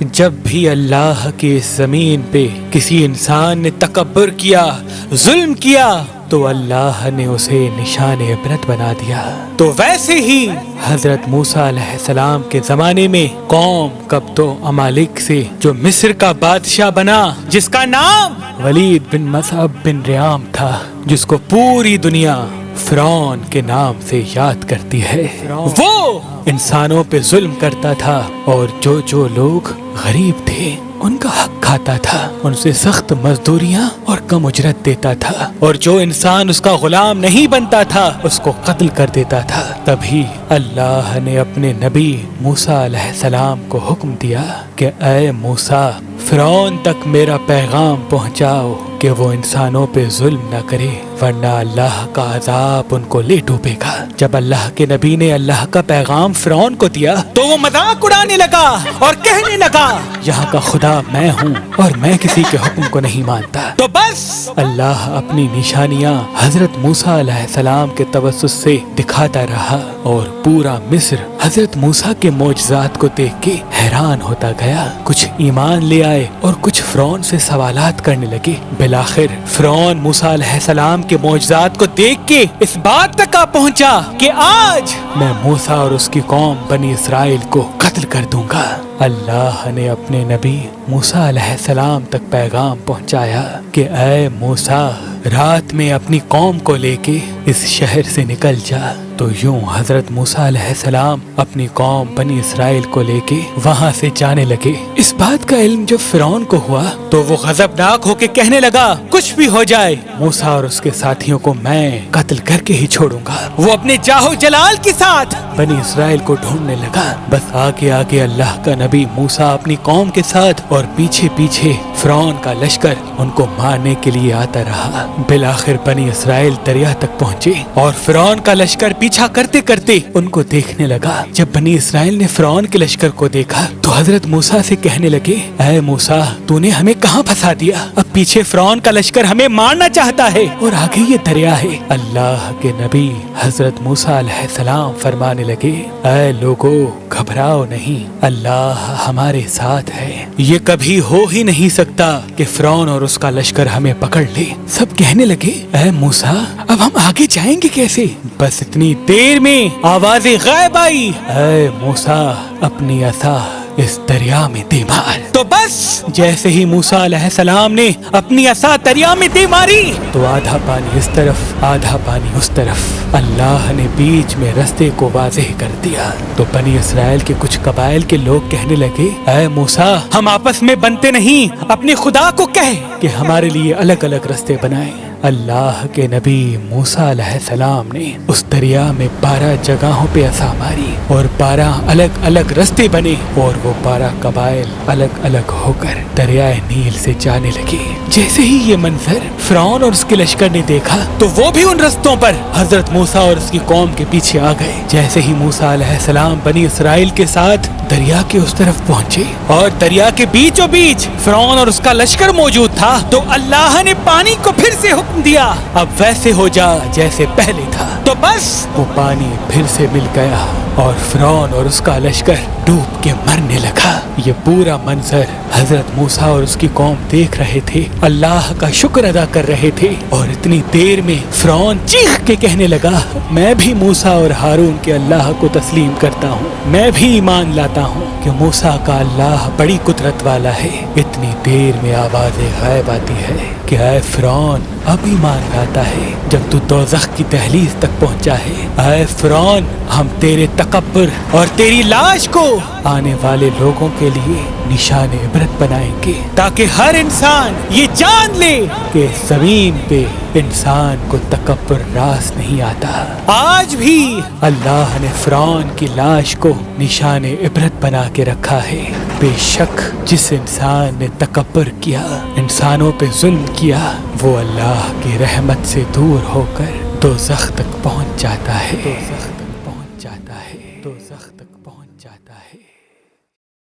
جب بھی اللہ کی اس زمین پہ کسی انسان نے تکبر کیا، ظلم کیا، تو اللہ نے اسے نشان عبرت بنا دیا۔ تو ویسے ہی حضرت موسیٰ علیہ السلام کے زمانے میں قوم قبط و امالک سے جو مصر کا بادشاہ بنا، جس کا نام ولید بن مصعب بن ریام تھا، جس کو پوری دنیا فرعون کے نام سے یاد کرتی ہے، وہ انسانوں پہ ظلم کرتا تھا اور جو لوگ غریب تھے ان کا حق کھاتا تھا، ان سے سخت مزدوریاں اور کم اجرت دیتا تھا، اور جو انسان اس کا غلام نہیں بنتا تھا اس کو قتل کر دیتا تھا۔ تبھی اللہ نے اپنے نبی موسیٰ علیہ السلام کو حکم دیا کہ اے موسیٰ، فرعون تک میرا پیغام پہنچاؤ کہ وہ انسانوں پہ ظلم نہ کرے، ورنہ اللہ کا عذاب ان کو لے ڈوبے گا۔ جب اللہ کے نبی نے اللہ کا پیغام فرعون کو دیا تو وہ مذاق اڑانے لگا اور کہنے لگا یہاں کا خدا میں ہوں اور میں کسی کے حکم کو نہیں مانتا۔ تو بس اللہ اپنی نشانیاں حضرت موسیٰ علیہ السلام کے توسط سے دکھاتا رہا، اور پورا مصر حضرت موسیٰ کے معجزات کو دیکھ کے حیران ہوتا گیا۔ کچھ ایمان لے آئے اور کچھ فرعون سے سوالات کرنے لگے۔ بالآخر فرعون موسیٰ علیہ السلام کے معجزات کو دیکھ کے اس بات تک آ پہنچا کہ آج میں موسیٰ اور اس کی قوم بنی اسرائیل کو قتل کر دوں گا۔ اللہ نے اپنے نبی موسیٰ علیہ السلام تک پیغام پہنچایا کہ اے موسیٰ، رات میں اپنی قوم کو لے کے اس شہر سے نکل جا۔ تو یوں حضرت موسیٰ علیہ السلام اپنی قوم بنی اسرائیل کو لے کے وہاں سے جانے لگے۔ اس بات کا علم جب فرعون کو ہوا تو وہ غضبناک ہو کے کہنے لگا کچھ بھی ہو جائے، موسیٰ اور اس کے ساتھیوں کو میں قتل کر کے ہی چھوڑوں گا۔ وہ اپنے جاہو جلال کے ساتھ بنی اسرائیل کو ڈھونڈنے لگا۔ بس آگے آگے اللہ کا نبی موسیٰ اپنی قوم کے ساتھ اور پیچھے پیچھے فرعون کا لشکر ان کو مارنے کے لیے آتا رہا۔ بالآخر بنی اسرائیل دریا تک پہنچے اور فرعون کا لشکر پیچھا کرتے کرتے ان کو دیکھنے لگا۔ جب بنی اسرائیل نے فرعون کے لشکر کو دیکھا تو حضرت موسیٰ سے کہنے لگے اے موسیٰ، تو نے ہمیں کہاں پھنسا دیا؟ اب پیچھے فرعون کا لشکر ہمیں مارنا چاہتا ہے اور آگے یہ دریا ہے۔ اللہ کے نبی حضرت موسیٰ علیہ السلام فرمانے لگے اے لوگو، گھبراؤ نہیں، اللہ ہمارے ساتھ ہے۔ یہ کبھی ہو ہی نہیں سکتا کہ فرعون اور اس کا لشکر ہمیں پکڑ لے۔ سب کہنے لگے اے موسیٰ، اب ہم آگے جائیں گے کیسے؟ بس اتنی دیر میں آواز غائب آئی اے موسیٰ، اپنی عصا اس دریا میں دے مار۔ تو بس جیسے ہی موسیٰ علیہ السلام نے اپنی عصا دریا میں دے ماری تو آدھا پانی اس طرف آدھا پانی اس طرف، اللہ نے بیچ میں رستے کو واضح کر دیا۔ تو بنی اسرائیل کے کچھ قبائل کے لوگ کہنے لگے اے موسیٰ، ہم آپس میں بنتے نہیں، اپنے خدا کو کہہ کہ ہمارے لیے الگ الگ رستے بنائیں۔ اللہ کے نبی موسیٰ علیہ السلام نے اس دریا میں 12 جگہوں پہ عصا ماری اور 12 الگ الگ رستے بنے، اور وہ 12 قبائل الگ الگ ہو کر دریائے نیل سے جانے لگے۔ جیسے ہی یہ منظر فرعون اور اس کے لشکر نے دیکھا تو وہ بھی ان رستوں پر حضرت موسیٰ اور اس کی قوم کے پیچھے آ گئے۔ جیسے ہی موسیٰ علیہ السلام بنی اسرائیل کے ساتھ دریا کے اس طرف پہنچے اور دریا کے بیچوں بیچ فرعون اور اس کا لشکر موجود تھا، تو اللہ نے پانی کو پھر سے حکم دیا اب ویسے ہو جا جیسے پہلے تھا۔ تو بس وہ پانی پھر سے مل گیا اور فرعون اور اس کا لشکر ڈوب کے مرنے لگا۔ یہ پورا منظر حضرت موسیٰ اور اس کی قوم دیکھ رہے تھے، اللہ کا شکر ادا کر رہے تھے، اور اتنی دیر میں فرعون چیخ کے کہنے لگا میں بھی موسیٰ اور ہارون کے اللہ کو تسلیم کرتا ہوں، میں بھی ایمان لاتا ہوں کہ موسیٰ کا اللہ بڑی قدرت والا ہے۔ اتنی دیر میں آواز غائب آتی ہے کہ اے فرعون، اب ایمان لاتا ہے جب تو دوزخ کی دہلیز تک پہنچا ہے۔ اے فرعون، ہم تیرے تکبر اور تیری لاش کو آنے والے لوگوں کے لیے نشان عبرت بنائیں گے، تاکہ ہر انسان یہ جان لے کہ زمین پہ انسان کو تکبر راس نہیں آتا۔ آج بھی اللہ نے فرعون کی لاش کو نشان عبرت بنا کے رکھا ہے۔ بے شک جس انسان نے تکبر کیا، انسانوں پہ ظلم کیا، وہ اللہ کی رحمت سے دور ہو کر دوزخ تک پہنچ جاتا ہے۔